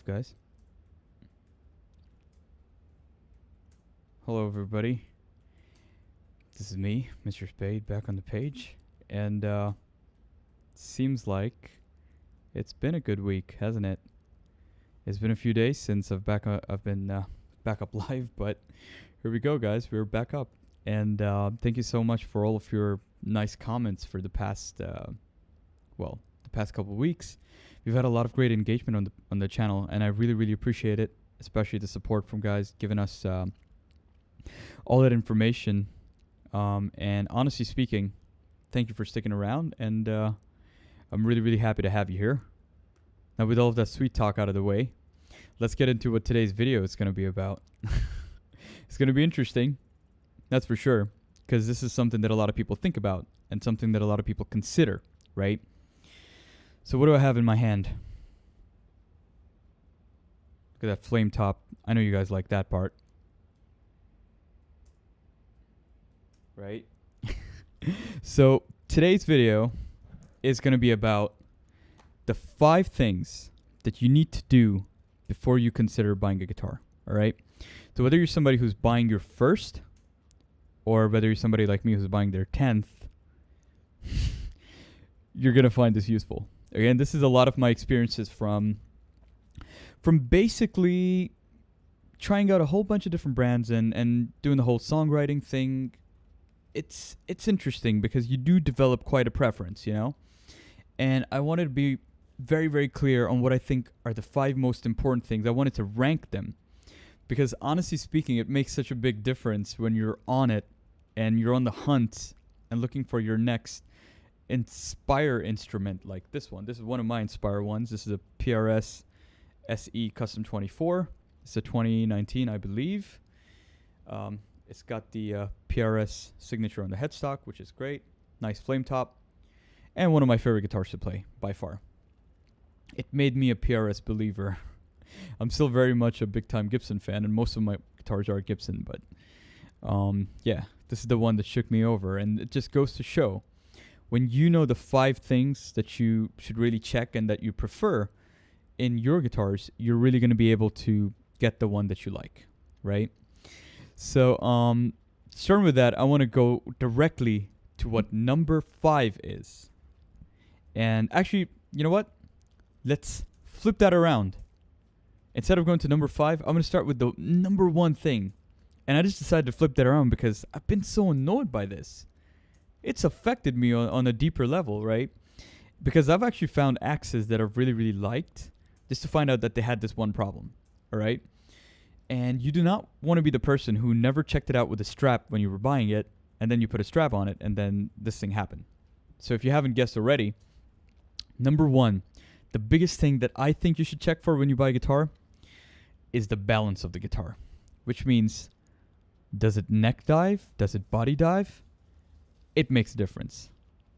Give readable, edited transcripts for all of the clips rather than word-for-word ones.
guys. Hello, everybody. This is me, Mr. Spade, back on the page. And, seems like it's been a good week, hasn't it? It's been a few days since I've been back up live, but here we go, guys. We're back up. And thank you so much for all of your nice comments for the past, the past couple of weeks. We've had a lot of great engagement on the channel, and I really appreciate it, especially the support from guys giving us all that information. And honestly speaking, thank you for sticking around, and I'm really happy to have you here. Now, with all of that sweet talk out of the way, let's get into what today's video is going to be about. It's going to be interesting, that's for sure, because this is something that a lot of people think about and something that a lot of people consider, right? So what do I have in my hand? Look at that flame top. I know you guys like that part. Right? So today's video is going to be about the 5 things that you need to do before you consider buying a guitar. All right? So whether you're somebody who's buying your first, or whether you're somebody like me who's buying their 10th, you're going to find this useful. Again, this is a lot of my experiences from basically trying out a whole bunch of different brands and doing the whole songwriting thing. It's interesting because you do develop quite a preference, you know? And I wanted to be very clear on what I think are the 5 most important things. I wanted to rank them because honestly speaking, it makes such a big difference when you're on it and you're on the hunt and looking for your next Inspire instrument like this one. This is one of my Inspire ones. This is a PRS SE Custom 24. It's a 2019, I believe. It's got the PRS signature on the headstock, which is great. Nice flame top. And one of my favorite guitars to play, by far. It made me a PRS believer. I'm still very much a big-time Gibson fan, and most of my guitars are Gibson, but yeah, this is the one that shook me over. And it just goes to show, when you know the 5 things that you should really check and that you prefer in your guitars, you're really going to be able to get the one that you like, right? So, starting with that, I want to go directly to what number 5 is. And actually, you know what? Let's flip that around. Instead of going to number 5, I'm going to start with the number 1 thing. And I just decided to flip that around because I've been so annoyed by this. It's affected me on a deeper level, right? Because I've actually found axes that I've really liked just to find out that they had this one problem, all right? And you do not want to be the person who never checked it out with a strap when you were buying it, and then you put a strap on it, and then this thing happened. So if you haven't guessed already, number 1, the biggest thing that I think you should check for when you buy a guitar is the balance of the guitar, which means, does it neck dive? Does it body dive? It makes a difference.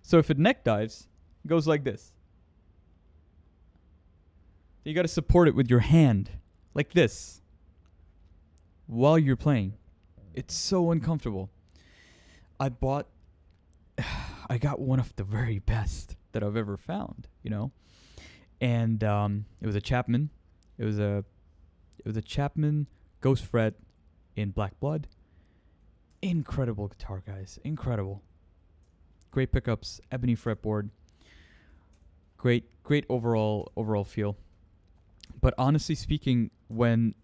So if it neck dives, it goes like this. You got to support it with your hand, like this, while you're playing. It's so uncomfortable. I got one of the very best that I've ever found, you know? And it was a Chapman. It was a Chapman Ghost Fret in Black Blood. Incredible guitar, guys. Incredible. Great pickups, ebony fretboard. Great overall feel. But honestly speaking, when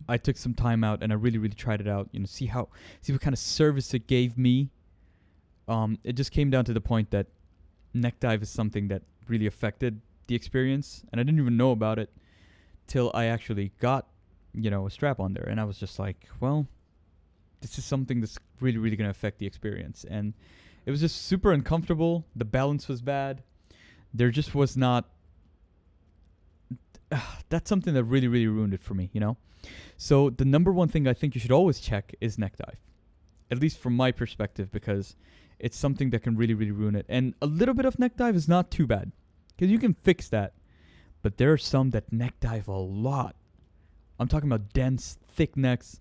I took some time out and I really tried it out, you know, see what kind of service it gave me. It just came down to the point that neck dive is something that really affected the experience, and I didn't even know about it till I actually got, you know, a strap on there, and I was just like, well, this is something that's really going to affect the experience. And it was just super uncomfortable. The balance was bad. There just was not. That's something that really ruined it for me, you know? So the number 1 thing I think you should always check is neck dive. At least from my perspective, because it's something that can really ruin it. And a little bit of neck dive is not too bad, because you can fix that. But there are some that neck dive a lot. I'm talking about dense, thick necks.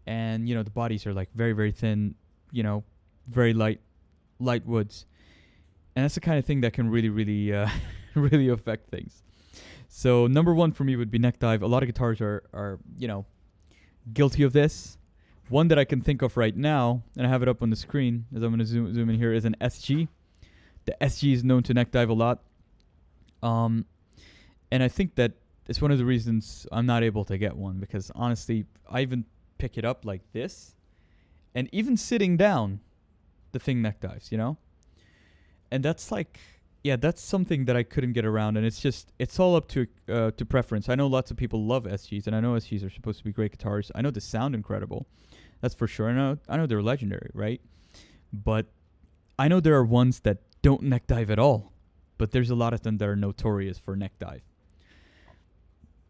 And, you know, the bodies are like very thin, you know, very light woods. And that's the kind of thing that can really affect things. So number one for me would be neck dive. A lot of guitars are guilty of this. One that I can think of right now, and I have it up on the screen as I'm going to zoom in here, is an SG. The SG is known to neck dive a lot. And I think that it's one of the reasons I'm not able to get one, because honestly, I even pick it up like this, and even sitting down, the thing neck dives, And that's that's something that I couldn't get around, and it's all up to preference. I know lots of people love SGs, and I know SGs are supposed to be great guitars. I know they sound incredible, that's for sure. I know they're legendary, right? But I know there are ones that don't neck dive at all, but there's a lot of them that are notorious for neck dive.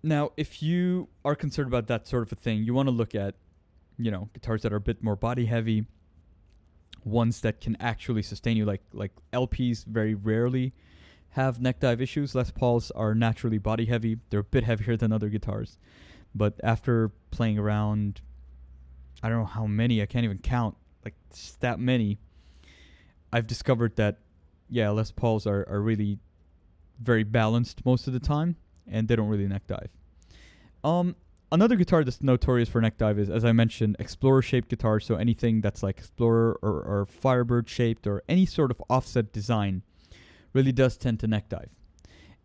Now, if you are concerned about that sort of a thing, you want to look at, guitars that are a bit more body heavy, ones that can actually sustain you, like LPs very rarely have neck dive issues. Les Pauls are naturally body heavy. They're a bit heavier than other guitars. But after playing around, I don't know how many, I can't even count, like that many, I've discovered that, Les Pauls are really very balanced most of the time, and they don't really neck dive. Another guitar that's notorious for neck dive is, as I mentioned, Explorer-shaped guitars. So anything that's like Explorer or Firebird-shaped or any sort of offset design really does tend to neck dive.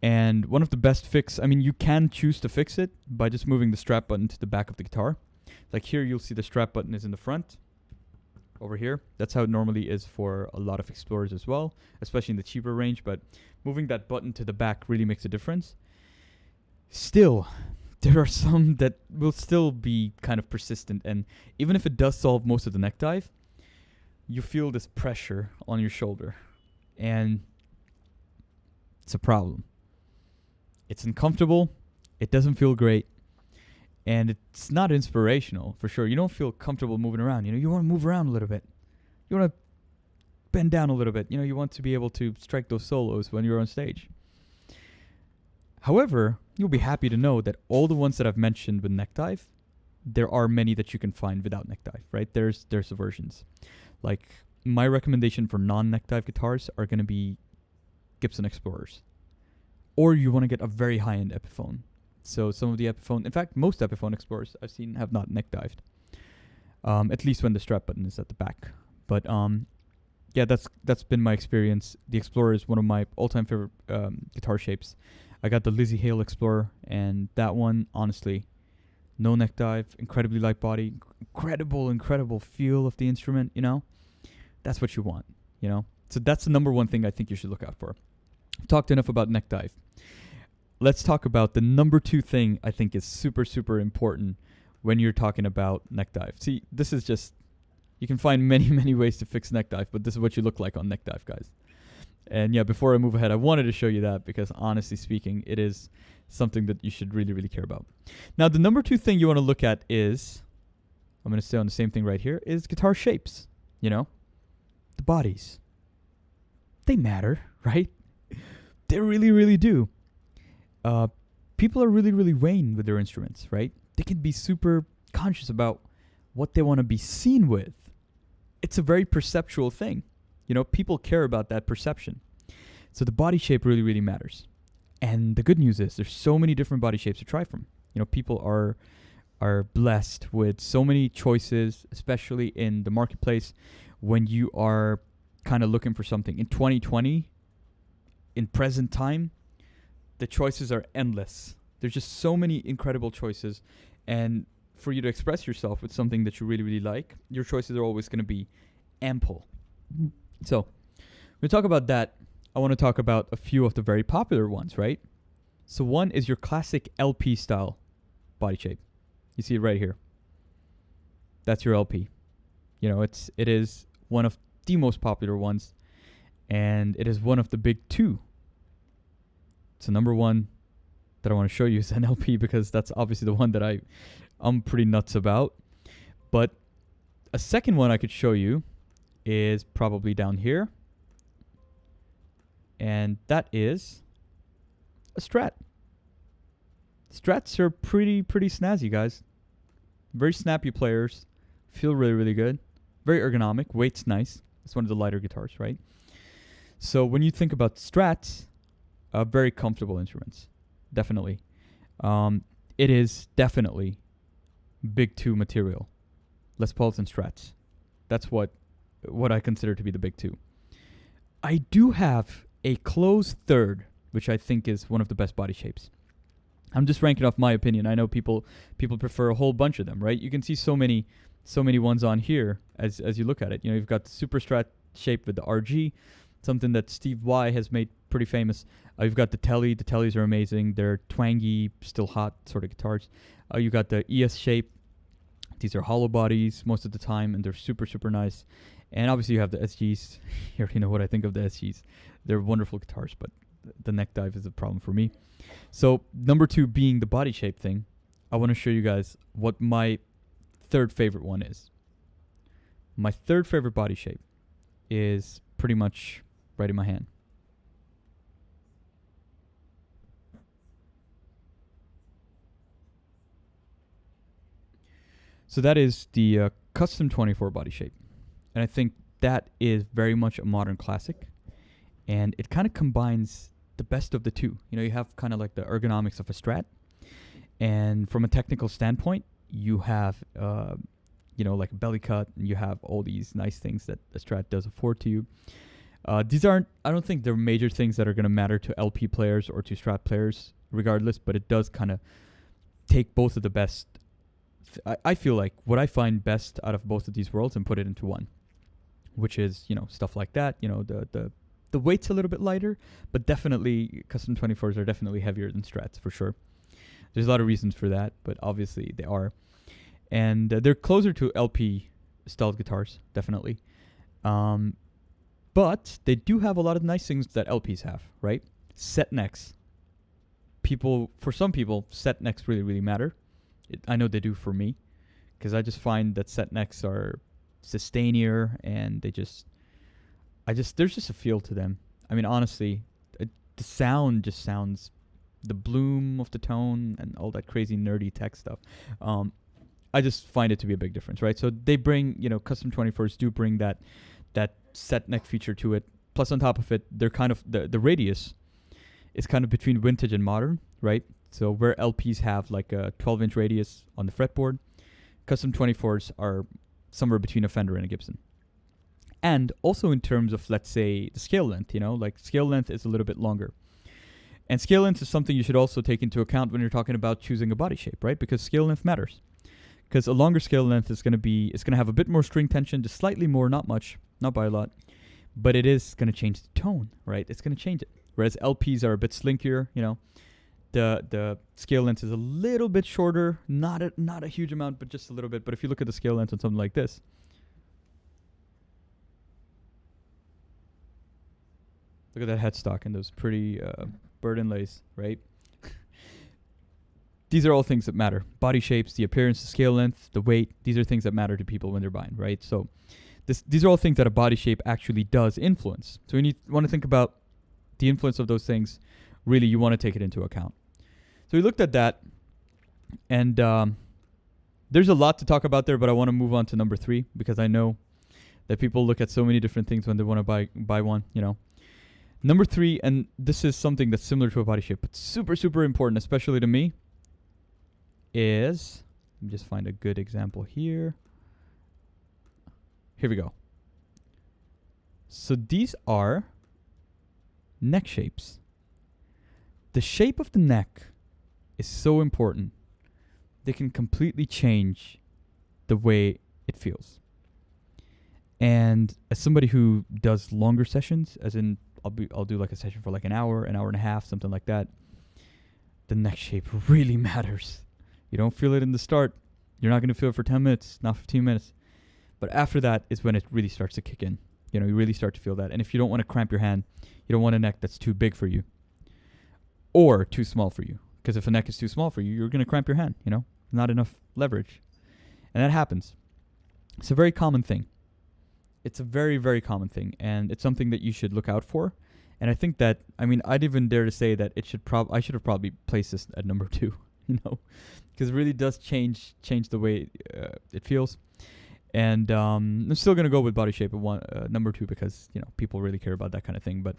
And one of the best fix, you can choose to fix it by just moving the strap button to the back of the guitar. Like here, you'll see the strap button is in the front. Over here, that's how it normally is for a lot of Explorers as well, especially in the cheaper range. But moving that button to the back really makes a difference. Still, there are some that will still be kind of persistent, and even if it does solve most of the neck dive, you feel this pressure on your shoulder, and it's a problem. It's uncomfortable, it doesn't feel great, and it's not inspirational, for sure. You don't feel comfortable moving around. You want to move around a little bit. You want to bend down a little bit. You want to be able to strike those solos when you're on stage. However, you'll be happy to know that all the ones that I've mentioned with neck dive, there are many that you can find without neck dive, right? There's versions. Like, my recommendation for non-neck dive guitars are going to be Gibson Explorers. Or you want to get a very high-end Epiphone. So some of the Epiphone, in fact, most Epiphone Explorers I've seen have not neck dived. At least when the strap button is at the back. But that's been my experience. The Explorer is one of my all-time favorite guitar shapes. I got the Lizzie Hale Explorer, and that one, honestly, no neck dive, incredibly light body, incredible feel of the instrument, That's what you want, So that's the number one thing I think you should look out for. I've talked enough about neck dive. Let's talk about the number two thing I think is super, super important when you're talking about neck dive. See, this is just, you can find many, many ways to fix neck dive, but this is what you look like on neck dive, guys. And before I move ahead, I wanted to show you that because honestly speaking, it is something that you should really, really care about. Now, the number two thing you want to look at is, I'm going to stay on the same thing right here, is guitar shapes, The bodies. They matter, right? They really, really do. People are really, really vain with their instruments, right? They can be super conscious about what they want to be seen with. It's a very perceptual thing. People care about that perception. So the body shape really, really matters. And the good news is there's so many different body shapes to try from. People are blessed with so many choices, especially in the marketplace when you are kind of looking for something. In 2020, in present time, the choices are endless. There's just so many incredible choices. And for you to express yourself with something that you really, really like, your choices are always going to be ample. So, when we talk about that, I want to talk about a few of the very popular ones, right? So one is your classic LP style body shape. You see it right here. That's your LP. It is one of the most popular ones, and it is one of the big two. So number one that I want to show you is an LP because that's obviously the one that I'm pretty nuts about. But a second one I could show you is probably down here, and that is a Strat. Strats are pretty snazzy, guys. Very snappy players, feel really, really good, very ergonomic, weight's nice. It's one of the lighter guitars, right? So when you think about Strats, very comfortable instruments. definitely. It is definitely big two material. Les Pauls and Strats. That's what I consider to be the big two. I do have a close third, which I think is one of the best body shapes. I'm just ranking off my opinion. I know people prefer a whole bunch of them, right? You can see so many ones on here as you look at it. You know, you've got the Super Strat shape with the RG, something that Steve Y has made pretty famous. You've got the Telly. The Tellys are amazing. They're twangy, still hot sort of guitars. You got the ES shape. These are hollow bodies most of the time, and they're super, super nice. And obviously you have the SGs. You already know what I think of the SGs. They're wonderful guitars, but the neck dive is a problem for me. So number two being the body shape thing, I want to show you guys what my third favorite one is. My third favorite body shape is pretty much right in my hand. So that is the Custom 24 body shape. And I think that is very much a modern classic. And it kind of combines the best of the two. You know, you have kind of like the ergonomics of a Strat. And from a technical standpoint, you have, like a belly cut. And you have all these nice things that the Strat does afford to you. These aren't, I don't think they're major things that are going to matter to LP players or to Strat players regardless. But it does kind of take both of the best. I feel like what I find best out of both of these worlds and put it into one, which is, stuff like that. The weight's a little bit lighter, but definitely Custom 24s are definitely heavier than Strats for sure. There's a lot of reasons for that, but obviously they are. And they're closer to LP styled guitars, definitely. But they do have a lot of nice things that LPs have, right? Set necks. For some people, set necks really, really matter. I know they do for me, because I just find that set necks are sustainier, and there's just a feel to them. I mean, honestly, the sound just sounds, the bloom of the tone and all that crazy nerdy tech stuff. I just find it to be a big difference, right? So they bring, Custom 24s do bring that set neck feature to it. Plus, on top of it, they're kind of, the radius is kind of between vintage and modern, right? So where LPs have like a 12-inch radius on the fretboard, Custom 24s are somewhere between a Fender and a Gibson. And also in terms of, let's say, the scale length, like scale length is a little bit longer. And scale length is something you should also take into account when you're talking about choosing a body shape, right? Because scale length matters. Because a longer scale length is going to have a bit more string tension, just slightly more, not much, not by a lot. But it is going to change the tone, right? It's going to change it. Whereas LPs are a bit slinkier, The scale length is a little bit shorter, not a huge amount, but just a little bit. But if you look at the scale length on something like this, look at that headstock and those pretty bird inlays, right? These are all things that matter. Body shapes, the appearance, the scale length, the weight. These are things that matter to people when they're buying, right? So these are all things that a body shape actually does influence. So when you want to think about the influence of those things, really you want to take it into account. So we looked at that, and there's a lot to talk about there, but I want to move on to number 3, because I know that people look at so many different things when they want to buy one, Number 3, and this is something that's similar to a body shape, but super, super important, especially to me, is, let me just find a good example here. Here we go. So these are neck shapes. The shape of the neck is so important. They can completely change the way it feels. And as somebody who does longer sessions, as in I'll do like a session for like an hour and a half, something like that, the neck shape really matters. You don't feel it in the start. You're not going to feel it for 10 minutes, not 15 minutes. But after that is when it really starts to kick in. You really start to feel that. And if you don't want to cramp your hand, you don't want a neck that's too big for you or too small for you. Because if a neck is too small for you, you're going to cramp your hand, not enough leverage. And that happens. It's a very common thing. It's a very, very common thing. And it's something that you should look out for. And I think that, I'd even dare to say that I should have probably placed this at number 2, because it really does change the way it feels. And I'm still going to go with body shape at number 2, because, people really care about that kind of thing. But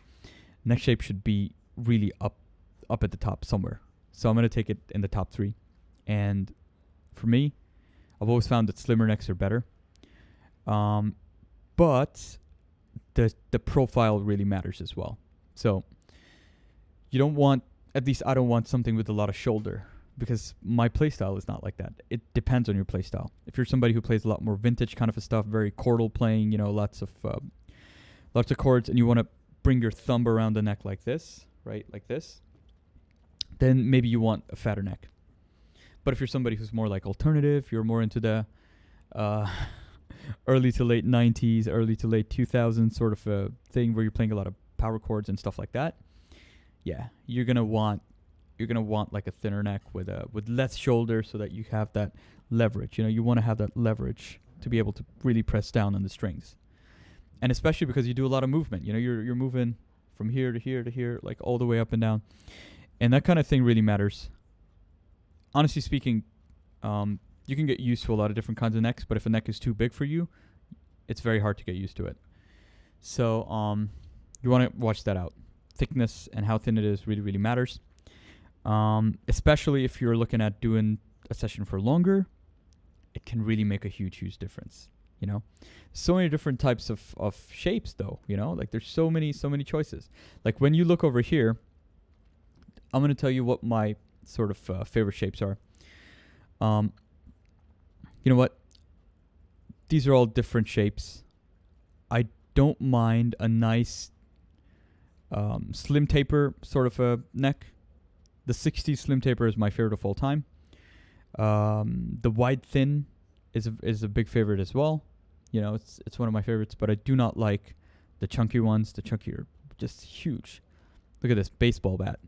neck shape should be really up at the top somewhere. So I'm going to take it in the top 3. And for me, I've always found that slimmer necks are better. But the profile really matters as well. So you don't want, at least I don't want something with a lot of shoulder, because my playstyle is not like that. It depends on your playstyle. If you're somebody who plays a lot more vintage kind of a stuff, very chordal playing, lots of chords, and you want to bring your thumb around the neck like this, right, like this, then maybe you want a fatter neck. But if you're somebody who's more like alternative, you're more into the early to late 90s, early to late 2000s sort of a thing where you're playing a lot of power chords and stuff like that, yeah, you're gonna want like a thinner neck with less shoulder, so that you have that leverage. You want to have that leverage to be able to really press down on the strings, and especially because you do a lot of movement. You're moving from here to here to here, like all the way up and down, and that kind of thing really matters. Honestly speaking, you can get used to a lot of different kinds of necks, but if a neck is too big for you, it's very hard to get used to it. So you want to watch that out. Thickness and how thin it is really, really matters. Especially if you're looking at doing a session for longer, it can really make a huge difference. So many different types of shapes though, like there's so many choices. Like when you look over here, I'm going to tell you what my sort of favorite shapes are. You know what? These are all different shapes. I don't mind a nice slim taper sort of a neck. The 60s slim taper is my favorite of all time. The wide thin is a big favorite as well. It's one of my favorites, but I do not like the chunky ones. The chunky are just huge. Look at this baseball bat.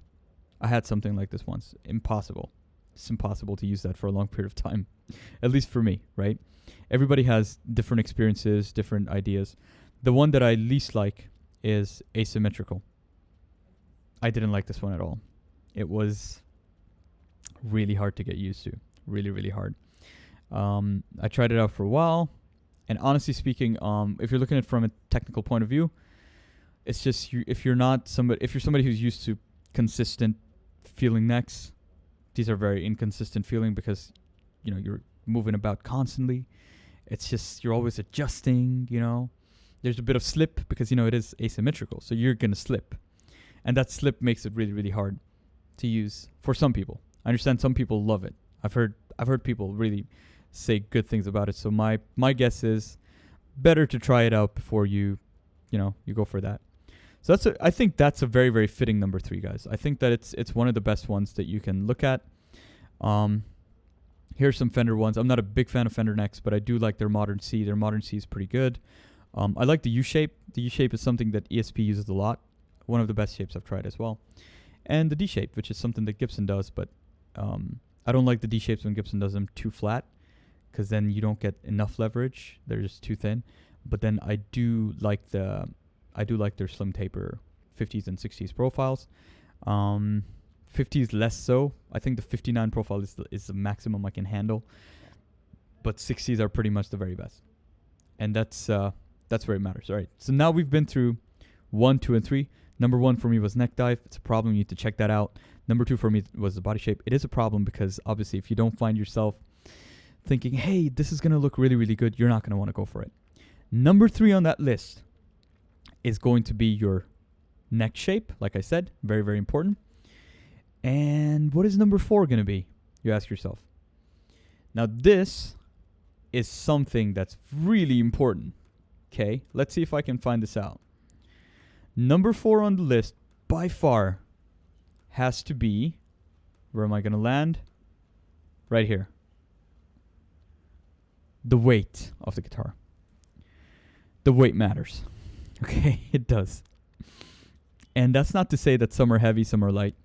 I had something like this once. Impossible. It's impossible to use that for a long period of time, at least for me, right? Everybody has different experiences, different ideas. The one that I least like is asymmetrical. I didn't like this one at all. It was really hard to get used to. Really, really hard. I tried it out for a while, and honestly speaking, if you're looking at it from a technical point of view, it's just if you're somebody who's used to consistent feeling necks, these are very inconsistent feeling because you're moving about constantly. It's just you're always adjusting. There's a bit of slip because it is asymmetrical, so you're gonna slip, and that slip makes it really, really hard to use for some people. I understand some people love it. I've heard people really say good things about it. So my guess is better to try it out before you go for that. So I think that's a very, very fitting number 3, guys. I think that it's one of the best ones that you can look at. Here's some Fender ones. I'm not a big fan of Fender necks, but I do like their Modern C. Their Modern C is pretty good. I like the U-shape. The U-shape is something that ESP uses a lot. One of the best shapes I've tried as well. And the D-shape, which is something that Gibson does, but I don't like the D-shapes when Gibson does them too flat, because then you don't get enough leverage. They're just too thin. But then I do like their slim taper 50s and 60s profiles. 50s less so. I think the 59 profile is the maximum I can handle. But 60s are pretty much the very best. And that's where it matters. All right. So now we've been through 1, 2, and 3. Number 1 for me was neck dive. It's a problem. You need to check that out. Number 2 for me was the body shape. It is a problem because obviously if you don't find yourself thinking, hey, this is going to look really, really good, you're not going to want to go for it. Number 3 on that list is going to be your neck shape. Like I said, very, very important. And what is number 4 going to be? You ask yourself. Now this is something that's really important. Okay, let's see if I can find this out. Number 4 on the list, by far, has to be, where am I going to land? Right here. The weight of the guitar. The weight matters. Okay, it does. And that's not to say that some are heavy, some are light.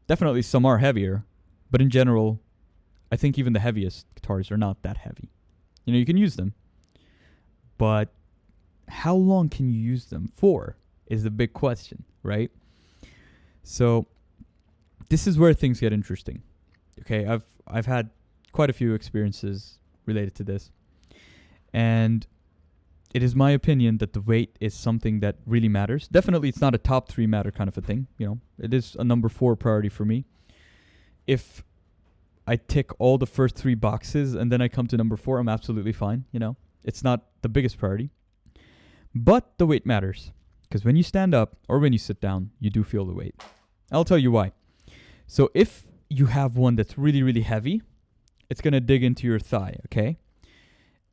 Definitely some are heavier, but in general, I think even the heaviest guitars are not that heavy. You can use them, but how long can you use them for is the big question, right? So this is where things get interesting. Okay, I've had quite a few experiences related to this, and it is my opinion that the weight is something that really matters. Definitely, it's not a top 3 matter kind of a thing. It is a number 4 priority for me. if I tick all the first 3 boxes and then I come to number 4, I'm absolutely fine. It's not the biggest priority. But the weight matters. Because when you stand up or when you sit down, you do feel the weight. I'll tell you why. So if you have one that's really, really heavy, it's going to dig into your thigh, okay?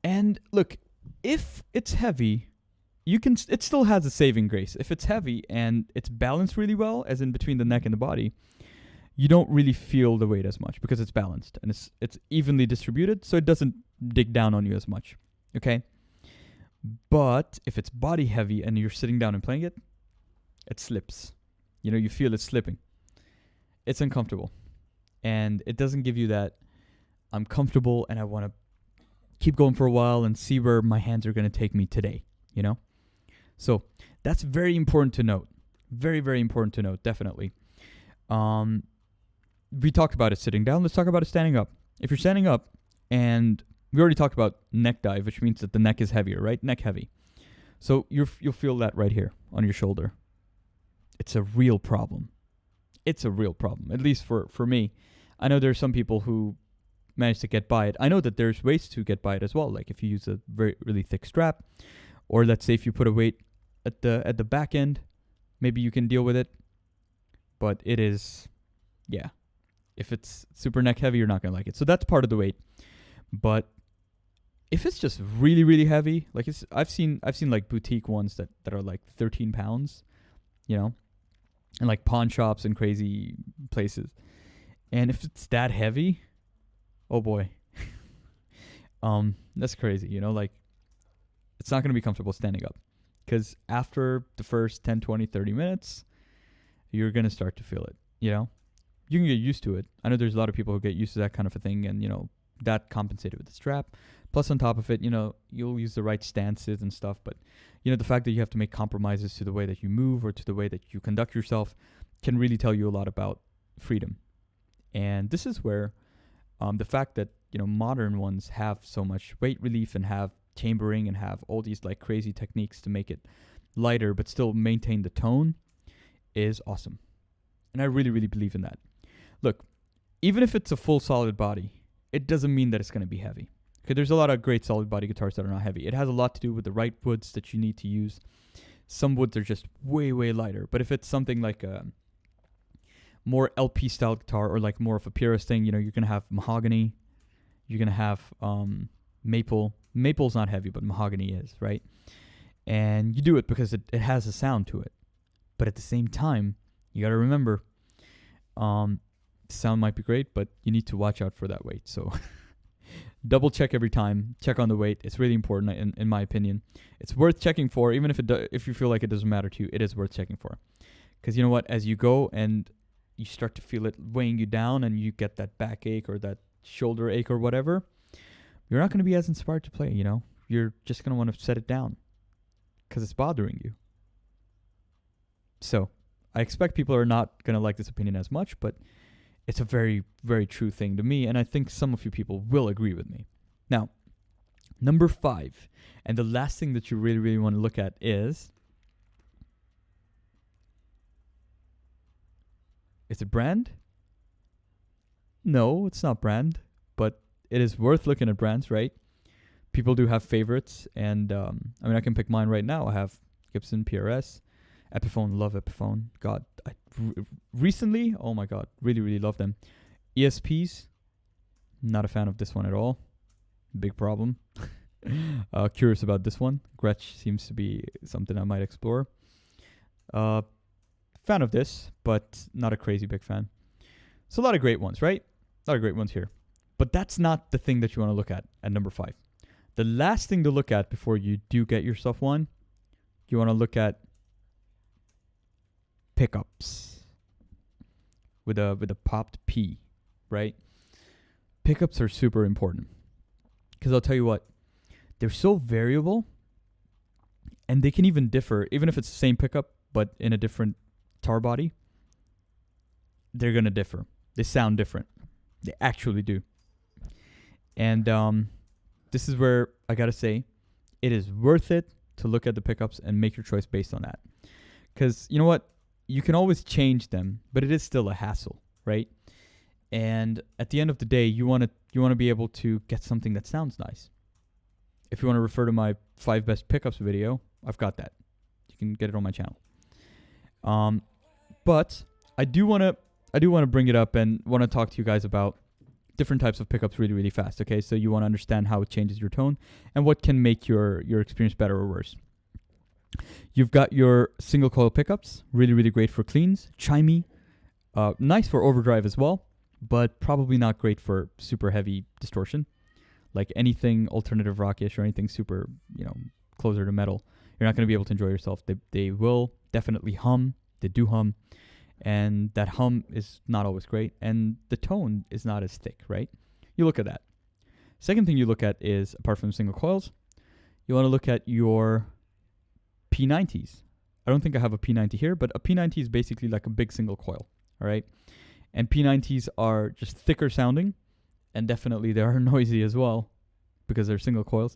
And look, if it's heavy, it still has a saving grace. If it's heavy and it's balanced really well, as in between the neck and the body, you don't really feel the weight as much because it's balanced and it's evenly distributed, so it doesn't dig down on you as much, okay? But if it's body heavy and you're sitting down and playing it, it slips. You feel it slipping. It's uncomfortable. And it doesn't give you that, I'm comfortable and I want to keep going for a while and see where my hands are going to take me today, So that's very important to note. Very, very important to note, definitely. We talked about it sitting down. Let's talk about it standing up. If you're standing up, and we already talked about neck dive, which means that the neck is heavier, right? Neck heavy. So you'll feel that right here on your shoulder. It's a real problem. It's a real problem, at least for me. I know there's some people who manage to get by it. I know that there's ways to get by it as well, like if you use a very really thick strap, or let's say if you put a weight at the back end, maybe you can deal with it. But it is, yeah. If it's super neck heavy, you're not gonna like it. So that's part of the weight. But if it's just really, really heavy, like I've seen like boutique ones that are like 13 pounds, and like pawn shops and crazy places. And if it's that heavy, oh boy, that's crazy. Like it's not gonna be comfortable standing up, because after the first 10, 20, 30 minutes, you're gonna start to feel it. You can get used to it. I know there's a lot of people who get used to that kind of a thing, and that compensated with the strap. Plus, on top of it, you'll use the right stances and stuff. But, the fact that you have to make compromises to the way that you move or to the way that you conduct yourself can really tell you a lot about freedom. And this is where the fact that, modern ones have so much weight relief and have chambering and have all these like crazy techniques to make it lighter but still maintain the tone is awesome. And I really, really believe in that. Look, even if it's a full solid body, it doesn't mean that it's going to be heavy. Okay, there's a lot of great solid body guitars that are not heavy. It has a lot to do with the right woods that you need to use. Some woods are just way, way lighter. But if it's something like a more LP style guitar or like more of a purist thing, you're going to have mahogany. You're going to have maple. Maple's not heavy, but mahogany is, right? And you do it because it has a sound to it. But at the same time, you got to remember, sound might be great, but you need to watch out for that weight. So double check every time. Check on the weight. It's really important, in my opinion. It's worth checking for, even if you feel like it doesn't matter to you. It is worth checking for, because you know what? As you go and you start to feel it weighing you down, and you get that backache or that shoulder ache or whatever, you're not going to be as inspired to play. You're just going to want to set it down because it's bothering you. So I expect people are not going to like this opinion as much, but it's a very, very true thing to me, and I think some of you people will agree with me. Now, number 5, and the last thing that you really, really want to look at is it brand? No, it's not brand, but it is worth looking at brands, right? People do have favorites, and I can pick mine right now. I have Gibson PRS, Epiphone, love Epiphone. God, recently, oh my God, really, really love them. ESPs, not a fan of this one at all. Big problem. Curious about this one. Gretsch seems to be something I might explore. Fan of this, but not a crazy big fan. So a lot of great ones, right? A lot of great ones here. But that's not the thing that you want to look at number 5. The last thing to look at before you do get yourself one, you want to look at pickups with a popped P, right? Pickups are super important, because I'll tell you what, they're so variable, and they can even differ. Even if it's the same pickup but in a different tar body, they're gonna differ. They sound different. They actually do. And this is where I gotta say, it is worth it to look at the pickups and make your choice based on that. Because you know what? You can always change them, but it is still a hassle, right? And at the end of the day, you want to be able to get something that sounds nice. If you want to refer to my 5 best pickups video, I've got that. You can get it on my channel. But I do want to bring it up and want to talk to you guys about different types of pickups really, really fast. Okay, so you want to understand how it changes your tone and what can make your experience better or worse. You've got your single coil pickups, really, really great for cleans, chimey, nice for overdrive as well, but probably not great for super heavy distortion. Like anything alternative rockish or anything super, closer to metal, you're not going to be able to enjoy yourself. They will definitely hum. They do hum. And that hum is not always great. And the tone is not as thick, right? You look at that. Second thing you look at is, apart from single coils, you want to look at your P90s. I don't think I have a P90 here, but a P90 is basically like a big single coil, all right? And P90s are just thicker sounding, and definitely they are noisy as well because they're single coils.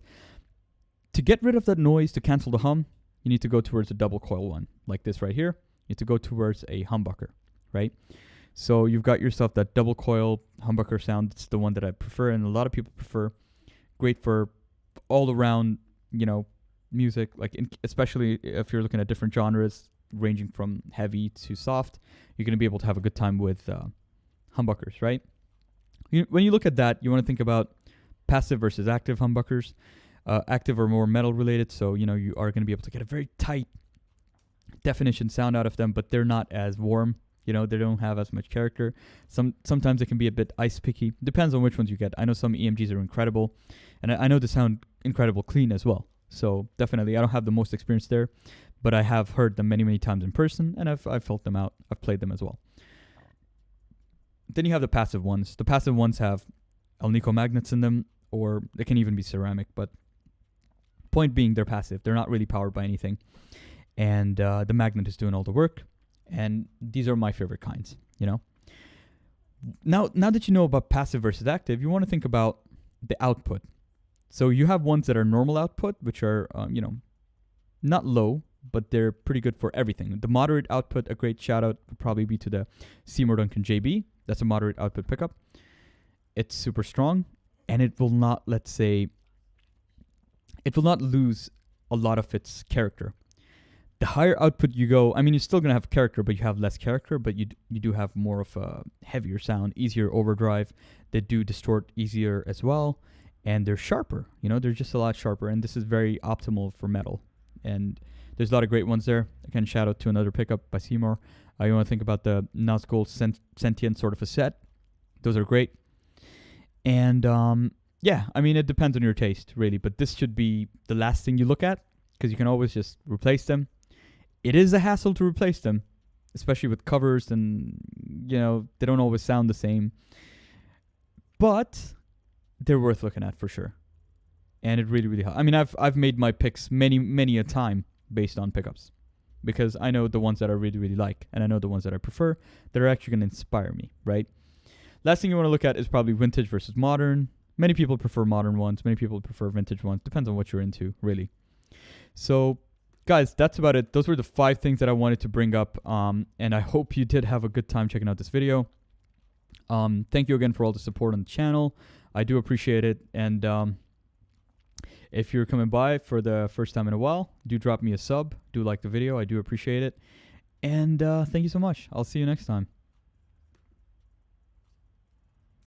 To get rid of that noise, to cancel the hum, you need to go towards a double coil one, like this right here. You need to go towards a humbucker, right? So you've got yourself that double coil humbucker sound. It's the one that I prefer, and a lot of people prefer. Great for all around, music, like especially if you're looking at different genres, ranging from heavy to soft. You're going to be able to have a good time with humbuckers, right? When you look at that, you want to think about passive versus active humbuckers. Active are more metal related, so you are going to be able to get a very tight definition sound out of them, but they're not as warm. They don't have as much character. Sometimes it can be a bit ice picky. Depends on which ones you get. I know some EMGs are incredible, and I know they sound incredible clean as well. So definitely, I don't have the most experience there, but I have heard them many, many times in person, and I've felt them out. I've played them as well. Then you have the passive ones. The passive ones have Alnico magnets in them, or they can even be ceramic, but point being, they're passive. They're not really powered by anything. And the magnet is doing all the work. And these are my favorite kinds, Now that you know about passive versus active, you want to think about the output. So you have ones that are normal output, which are, not low, but they're pretty good for everything. The moderate output, a great shout out would probably be to the Seymour Duncan Jb. That's a moderate output pickup. It's super strong, and it will not, it will not lose a lot of its character. The higher output you go, you're still going to have character, but you have less character, but you do have more of a heavier sound, easier overdrive. They do distort easier as well, and they're sharper. They're just a lot sharper, and this is very optimal for metal. And there's a lot of great ones there. Again, shout out to another pickup by Seymour. You want to think about the Nazgul Sentient sort of a set. Those are great. And it depends on your taste, really, but this should be the last thing you look at, because you can always just replace them. It is a hassle to replace them, especially with covers, and they don't always sound the same. But they're worth looking at for sure, and it really, really helps. I've made my picks many a time based on pickups, because I know the ones that I really, really like, and I know the ones that I prefer that are actually going to inspire me, right? Last thing you want to look at is probably vintage versus modern. Many people prefer modern ones. Many people prefer vintage ones. Depends on what you're into, really. So, guys, that's about it. Those were the 5 things that I wanted to bring up, and I hope you did have a good time checking out this video. Thank you again for all the support on the channel. I do appreciate it, and if you're coming by for the first time in a while, do drop me a sub. Do like the video. I do appreciate it, and thank you so much. I'll see you next time.